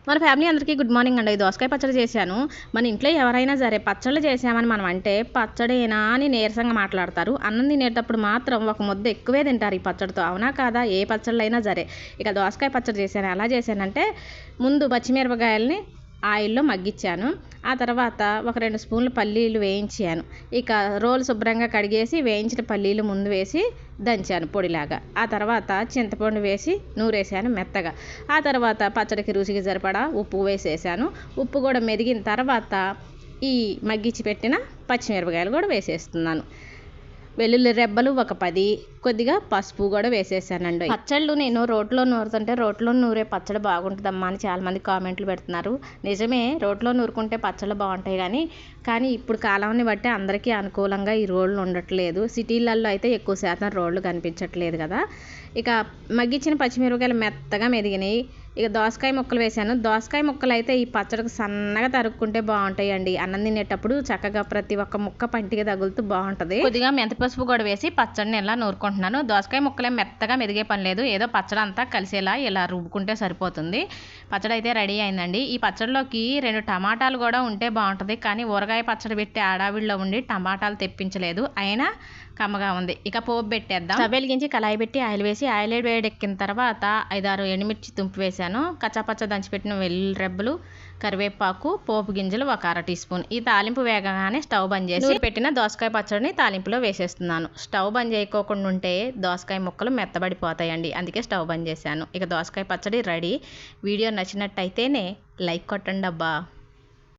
మన ఫ్యామిలీ అందరికీ good morning అండి. దోసకాయ పచ్చడి చేశాను. మన ఇంట్లో ఎవరైనా సరే పచ్చళ్ళు చేసామని మనం అంటే పచ్చడేనా అని నీరసంగా మాట్లాడతారు. అన్నం తినేటప్పుడు మాత్రం ఒక ముద్ద ఎక్కువే తింటారు ఈ పచ్చడితో. అవునా కాదా? ఏ పచ్చళ్ళు అయినా సరే. ఇక దోసకాయ పచ్చడి చేశాను. ఎలా చేశానంటే ముందు పచ్చిమిరపకాయలని ఆయిల్లో మగ్గించాను. ఆ తర్వాత ఒక 2 స్పూన్లు పల్లీలు వేయించాను. ఇక రోలు శుభ్రంగా కడిగేసి వేయించిన పల్లీలు ముందు వేసి దంచాను పొడిలాగా. ఆ తర్వాత చింతపండు వేసి నూరేసాను మెత్తగా. ఆ తర్వాత పచ్చడికి రుచికి సరిపడా ఉప్పు వేసేసాను. ఉప్పు కూడా మెదిగిన తర్వాత ఈ మగ్గించి పెట్టిన పచ్చిమిరపకాయలు కూడా వేసేస్తున్నాను. వెల్లుల్లి రెబ్బలు ఒక 10, కొద్దిగా పసుపు కూడా వేసేసానండి. పచ్చళ్ళు నేను రోట్లో నూరుతుంటే రోట్లో నూరే పచ్చడి బాగుంటుందమ్మా అని చాలామంది కామెంట్లు పెడుతున్నారు. నిజమే, రోట్లో నూరుకుంటే పచ్చళ్ళు బాగుంటాయి కానీ ఇప్పుడు కాలాన్ని బట్టి అందరికీ అనుకూలంగా ఈ రోళ్ళు ఉండట్లేదు. సిటీలలో అయితే ఎక్కువ శాతం రోళ్ళు కనిపించట్లేదు కదా. ఇక మగ్గించిన పచ్చిమిరపకాయలు మెత్తగా మెదిగినాయి. ఇక దోసకాయ ముక్కలు వేసాను. దోసకాయ ముక్కలు అయితే ఈ పచ్చడికి సన్నగా తరుక్కుంటే బాగుంటాయండి. అన్నం తినేటప్పుడు చక్కగా ప్రతి ఒక్క ముక్క పంటికి తగులుతూ బాగుంటుంది. కొద్దిగా మెంతి పసుపు కూడా వేసి పచ్చడిని ఇలా నూరుకుంటున్నాను. దోసకాయ ముక్కలే మెత్తగా మెదిగే పని లేదు. ఏదో పచ్చడి అంతా కలిసేలా ఇలా రుబ్బుకుంటే సరిపోతుంది. పచ్చడి అయితే రెడీ అయిందండి. ఈ పచ్చడిలోకి 2 టమాటాలు కూడా ఉంటే బాగుంటుంది. కానీ ఊరగాయ పచ్చడి పెట్టి ఆడావిడిలో ఉండి టమాటాలు తెప్పించలేదు. అయినా కమ్మగా ఉంది. ఇక పోపు పెట్టేద్దాం. స్టవ్ వెలిగించి కళాయి పెట్టి ఆయిల్ వేసి ఆయిల్ వేడెక్కిన తర్వాత 5-6 ఎండుమిర్చి తుంపి వేసాను. కచ్చాపచ్చ దంచిపెట్టిన వెల్లుల్లి రెబ్బలు, కరివేపాకు, పోపు గింజలు ఒక 1/2 టీ స్పూన్. ఈ తాలింపు వేగగానే స్టవ్ బంద్ చేసి పెట్టిన దోసకాయ పచ్చడిని తాలింపులో వేసేస్తున్నాను. స్టవ్ బంద్ చేయకోకుండా ఉంటే దోసకాయ ముక్కలు మెత్తబడిపోతాయండి. అందుకే స్టవ్ బంద్ చేశాను. ఇక దోసకాయ పచ్చడి రెడీ. వీడియో నచ్చినట్టయితేనే లైక్ కొట్టండి అబ్బా.